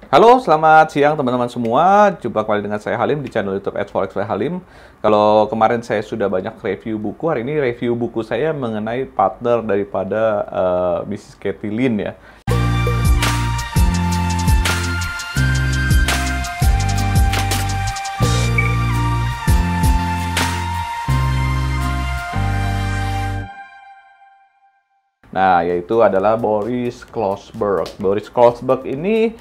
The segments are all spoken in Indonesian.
Halo, selamat siang teman-teman semua. Jumpa kembali dengan saya Halim di channel YouTube @forex by Halim. Kalau kemarin saya sudah banyak review buku, hari ini review buku saya mengenai partner daripada Mrs. Katie Lin ya. Nah, yaitu adalah Boris Klossberg. Boris Klossberg ini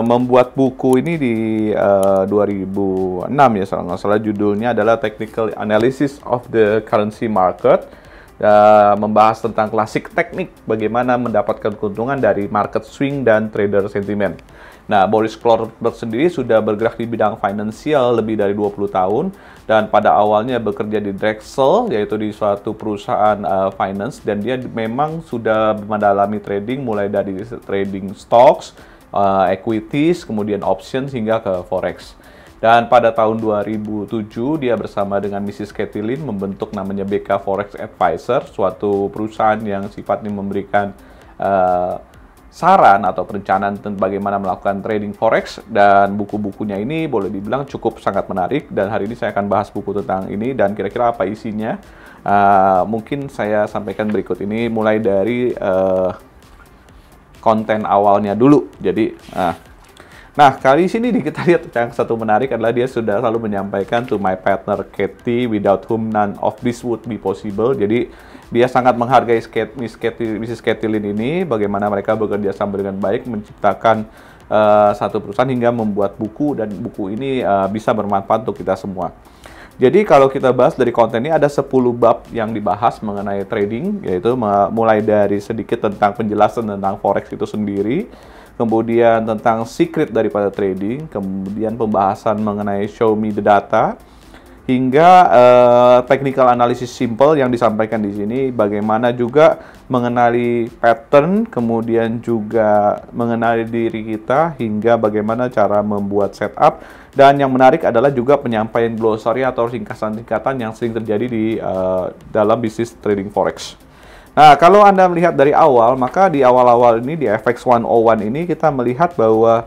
membuat buku ini di 2006 ya, kalau nggak salah judulnya adalah Technical Analysis of the Currency Market. Membahas tentang klasik teknik bagaimana mendapatkan keuntungan dari market swing dan trader sentiment. Nah, Boris Klossberg sendiri sudah bergerak di bidang finansial lebih dari 20 tahun dan pada awalnya bekerja di Drexel, yaitu di suatu perusahaan finance, dan dia memang sudah mendalami trading mulai dari trading stocks, equities, kemudian options hingga ke forex. Dan pada tahun 2007 dia bersama dengan Mrs. Katie Lin membentuk namanya BK Forex Advisor, suatu perusahaan yang sifatnya memberikan saran atau perencanaan tentang bagaimana melakukan trading forex, dan buku-bukunya ini boleh dibilang cukup sangat menarik, dan hari ini saya akan bahas buku tentang ini dan kira-kira apa isinya. Mungkin saya sampaikan berikut ini mulai dari konten awalnya dulu. Jadi nah, kali sini kita lihat yang satu menarik adalah dia sudah selalu menyampaikan to my partner Katie, without whom none of this would be possible. Jadi dia sangat menghargai Mrs. Katie Lin ini, bagaimana mereka bekerja sama dengan baik menciptakan satu perusahaan hingga membuat buku, dan buku ini bisa bermanfaat untuk kita semua. Jadi kalau kita bahas dari konten ini ada 10 bab yang dibahas mengenai trading, yaitu mulai dari sedikit tentang penjelasan tentang forex itu sendiri, kemudian tentang secret daripada trading, kemudian pembahasan mengenai show me the data, hingga technical analysis simple yang disampaikan di sini, bagaimana juga mengenali pattern, kemudian juga mengenali diri kita, hingga bagaimana cara membuat setup. Dan yang menarik adalah juga penyampaian glossary atau ringkasan-ringkasan yang sering terjadi di dalam bisnis trading forex. Nah, kalau Anda melihat dari awal, maka di awal-awal ini, di FX 101 ini, kita melihat bahwa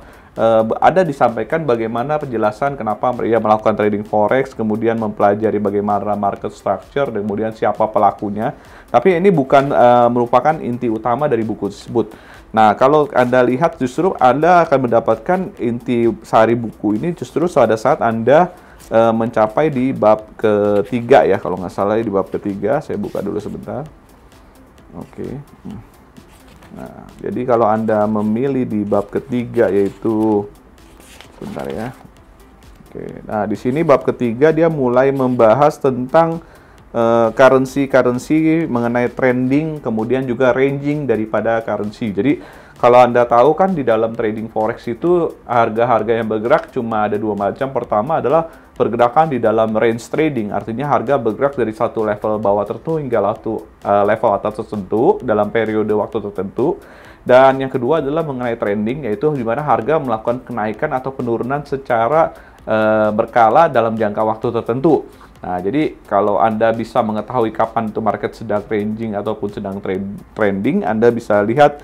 ada disampaikan bagaimana penjelasan kenapa ia melakukan trading forex, kemudian mempelajari bagaimana market structure, dan kemudian siapa pelakunya. Tapi ini bukan merupakan inti utama dari buku tersebut. Nah, kalau Anda lihat, justru Anda akan mendapatkan inti sari buku ini justru pada saat Anda mencapai di bab ketiga ya, kalau nggak salah di bab ketiga. Saya buka dulu sebentar. Oke. Nah, jadi kalau Anda memilih di bab ketiga, yaitu sebentar ya. Oke. Nah, di sini bab ketiga dia mulai membahas tentang currency mengenai trending, kemudian juga ranging daripada currency. Jadi kalau Anda tahu kan di dalam trading forex itu harga-harga yang bergerak cuma ada dua macam. Pertama adalah pergerakan di dalam range trading, artinya harga bergerak dari satu level bawah tertentu hingga level atas tertentu dalam periode waktu tertentu. Dan yang kedua adalah mengenai trending, yaitu di mana harga melakukan kenaikan atau penurunan secara berkala dalam jangka waktu tertentu. Nah, jadi kalau Anda bisa mengetahui kapan itu market sedang ranging ataupun sedang trending, Anda bisa lihat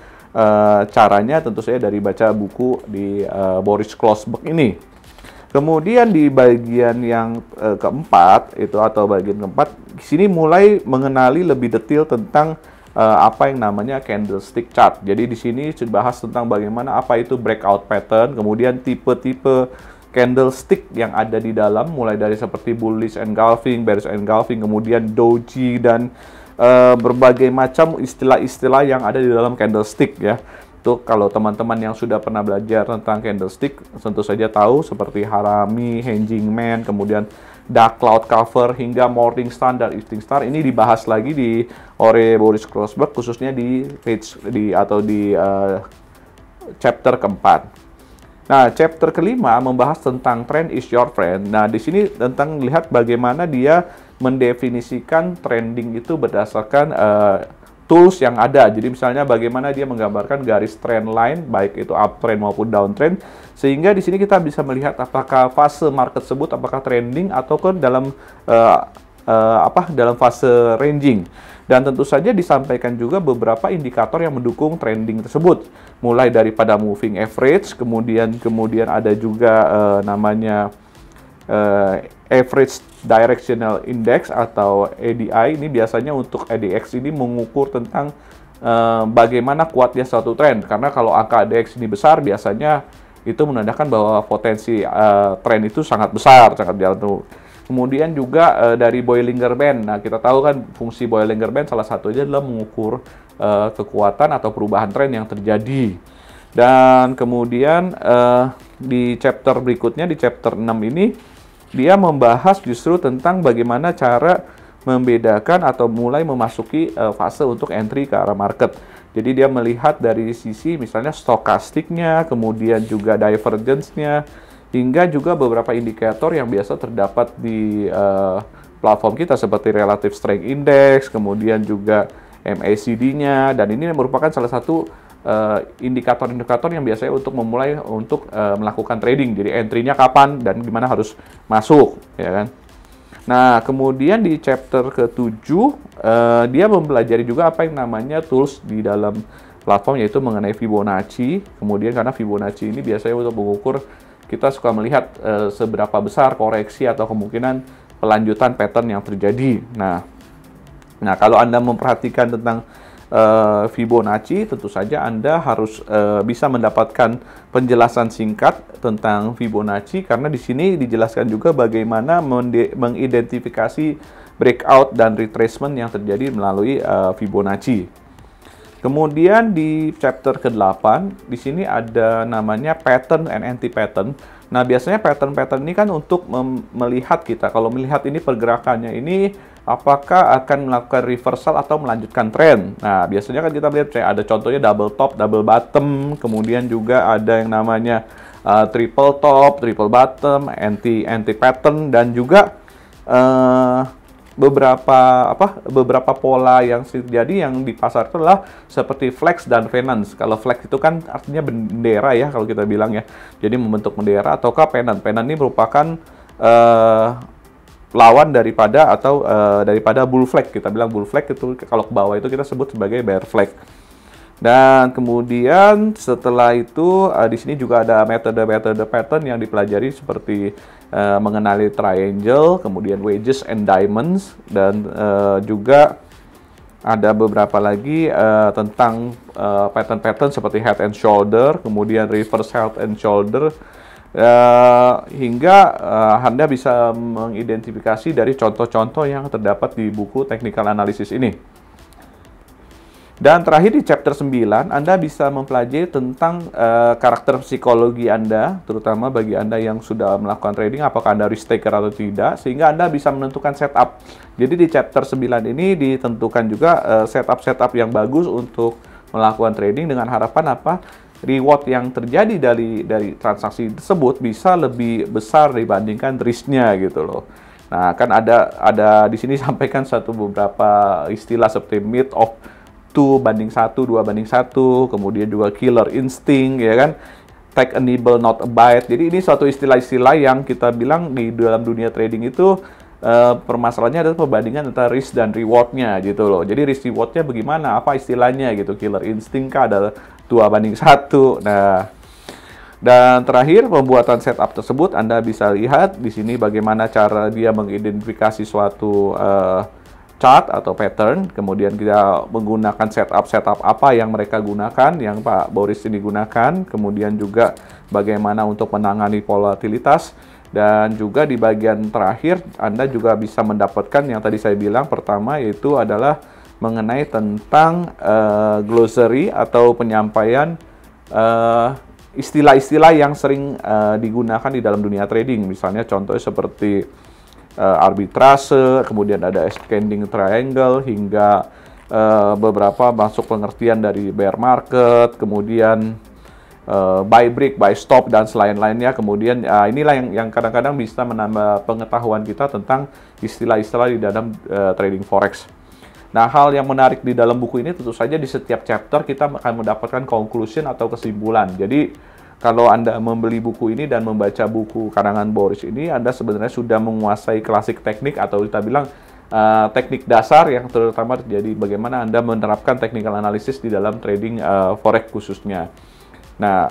caranya tentu saja dari baca buku di Boris Klossberg ini. Kemudian di bagian yang keempat itu, atau bagian keempat, di sini mulai mengenali lebih detail tentang apa yang namanya candlestick chart. Jadi di sini dibahas tentang bagaimana apa itu breakout pattern, kemudian tipe-tipe candlestick yang ada di dalam, mulai dari seperti bullish engulfing, bearish engulfing, kemudian doji, dan berbagai macam istilah-istilah yang ada di dalam candlestick ya. Itu kalau teman-teman yang sudah pernah belajar tentang candlestick tentu saja tahu, seperti harami, hanging man, kemudian dark cloud cover, hingga morning star dan evening star. Ini dibahas lagi oleh Boris Klossberg, khususnya di chapter keempat. Nah, chapter kelima membahas tentang trend is your friend. Nah, di sini tentang lihat bagaimana dia mendefinisikan trending itu berdasarkan tools yang ada. Jadi misalnya bagaimana dia menggambarkan garis trend line, baik itu uptrend maupun downtrend, sehingga di sini kita bisa melihat apakah fase market tersebut apakah trending ataupun dalam dalam fase ranging. Dan tentu saja disampaikan juga beberapa indikator yang mendukung trending tersebut, mulai daripada moving average, kemudian ada juga namanya average directional index atau ADI. Ini biasanya untuk ADX ini mengukur tentang bagaimana kuatnya suatu tren, karena kalau angka ADX ini besar biasanya itu menandakan bahwa potensi tren itu sangat besar, sangat jatuh. Kemudian juga dari Bollinger Band. Nah, kita tahu kan fungsi Bollinger Band salah satunya adalah mengukur kekuatan atau perubahan tren yang terjadi. Dan kemudian di chapter berikutnya, di chapter 6 ini, dia membahas justru tentang bagaimana cara membedakan atau mulai memasuki fase untuk entry ke arah market. Jadi dia melihat dari sisi misalnya stokastiknya, kemudian juga divergence-nya, hingga juga beberapa indikator yang biasa terdapat di platform kita seperti Relative Strength Index, kemudian juga MACD-nya, dan ini merupakan salah satu indikator-indikator yang biasanya untuk memulai untuk melakukan trading. Jadi entry-nya kapan dan gimana harus masuk, ya kan? Nah, kemudian di chapter ke-7 dia mempelajari juga apa yang namanya tools di dalam platform, yaitu mengenai Fibonacci. Kemudian karena Fibonacci ini biasanya untuk mengukur, kita suka melihat seberapa besar koreksi atau kemungkinan pelanjutan pattern yang terjadi. Nah, kalau Anda memperhatikan tentang Fibonacci, tentu saja Anda harus bisa mendapatkan penjelasan singkat tentang Fibonacci, karena di sini dijelaskan juga bagaimana mengidentifikasi breakout dan retracement yang terjadi melalui Fibonacci. Kemudian di chapter ke-8, di sini ada namanya pattern and anti-pattern. Nah, biasanya pattern-pattern ini kan untuk melihat kita, kalau melihat ini pergerakannya ini, apakah akan melakukan reversal atau melanjutkan tren. Nah, biasanya kan kita melihat, ada contohnya double top, double bottom, kemudian juga ada yang namanya triple top, triple bottom, anti-pattern, dan juga beberapa pola yang terjadi yang di pasar itu adalah seperti flex dan pennant. Kalau flex itu kan artinya bendera ya, kalau kita bilang ya. Jadi membentuk bendera, ataukah pennant. Pennant ini merupakan lawan daripada daripada bull flag. Kita bilang bull flag itu kalau ke bawah itu kita sebut sebagai bear flag. Dan kemudian setelah itu di sini juga ada metode-metode pattern yang dipelajari seperti mengenali triangle, kemudian wedges and diamonds, dan juga ada beberapa lagi tentang pattern-pattern seperti head and shoulder, kemudian reverse head and shoulder, hingga Anda bisa mengidentifikasi dari contoh-contoh yang terdapat di buku Technical Analysis ini. Dan terakhir di chapter 9, Anda bisa mempelajari tentang karakter psikologi Anda, terutama bagi Anda yang sudah melakukan trading, apakah Anda risk taker atau tidak, sehingga Anda bisa menentukan setup. Jadi di chapter 9 ini ditentukan juga setup-setup yang bagus untuk melakukan trading dengan harapan apa? Reward yang terjadi dari transaksi tersebut bisa lebih besar dibandingkan risk-nya gitu loh. Nah, kan ada di sini sampaikan beberapa istilah seperti myth of 2:1, 2:1, kemudian juga killer instinct, ya kan, take a nibble not a bite. Jadi ini suatu istilah-istilah yang kita bilang di dalam dunia trading itu permasalahannya adalah perbandingan antara risk dan rewardnya gitu loh. Jadi risk rewardnya bagaimana, apa istilahnya gitu, killer instinct kah ada 2:1. Nah, dan terakhir pembuatan setup tersebut Anda bisa lihat di sini bagaimana cara dia mengidentifikasi suatu chart atau pattern, kemudian kita menggunakan setup apa yang mereka gunakan, yang Pak Boris ini gunakan, kemudian juga bagaimana untuk menangani volatilitas, dan juga di bagian terakhir Anda juga bisa mendapatkan yang tadi saya bilang pertama, yaitu adalah mengenai tentang glossary atau penyampaian istilah-istilah yang sering digunakan di dalam dunia trading, misalnya contohnya seperti arbitrase, kemudian ada ascending triangle, hingga beberapa masuk pengertian dari bear market, kemudian buy break, buy stop, dan selain-lainnya. Kemudian inilah yang kadang-kadang bisa menambah pengetahuan kita tentang istilah-istilah di dalam trading forex. Nah, hal yang menarik di dalam buku ini tentu saja di setiap chapter kita akan mendapatkan conclusion atau kesimpulan. Jadi kalau Anda membeli buku ini dan membaca buku karangan Boris ini, Anda sebenarnya sudah menguasai klasik teknik, atau kita bilang teknik dasar yang terutama terjadi bagaimana Anda menerapkan technical analysis di dalam trading forex khususnya. Nah,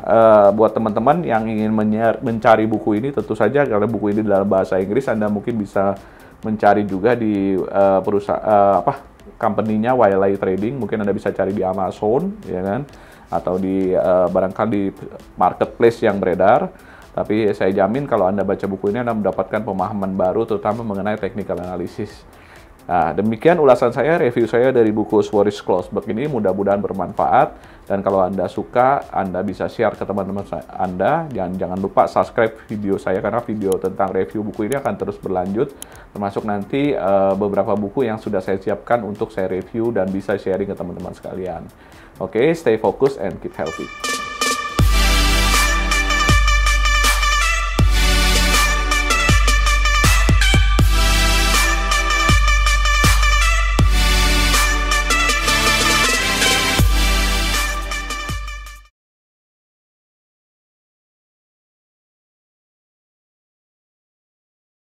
buat teman-teman yang ingin mencari buku ini, tentu saja karena buku ini dalam bahasa Inggris, Anda mungkin bisa mencari juga di perusahaan company-nya Wiley Trading. Mungkin Anda bisa cari di Amazon, ya kan, atau di barangkali marketplace yang beredar. Tapi saya jamin kalau Anda baca buku ini, Anda mendapatkan pemahaman baru, terutama mengenai technical analysis. Nah, demikian ulasan saya, review saya dari buku Swartz Klossberg ini, mudah-mudahan bermanfaat. Dan kalau Anda suka, Anda bisa share ke teman-teman Anda. Jangan lupa subscribe video saya, karena video tentang review buku ini akan terus berlanjut. Termasuk nanti beberapa buku yang sudah saya siapkan untuk saya review dan bisa sharing ke teman-teman sekalian. Oke, stay focused and keep healthy.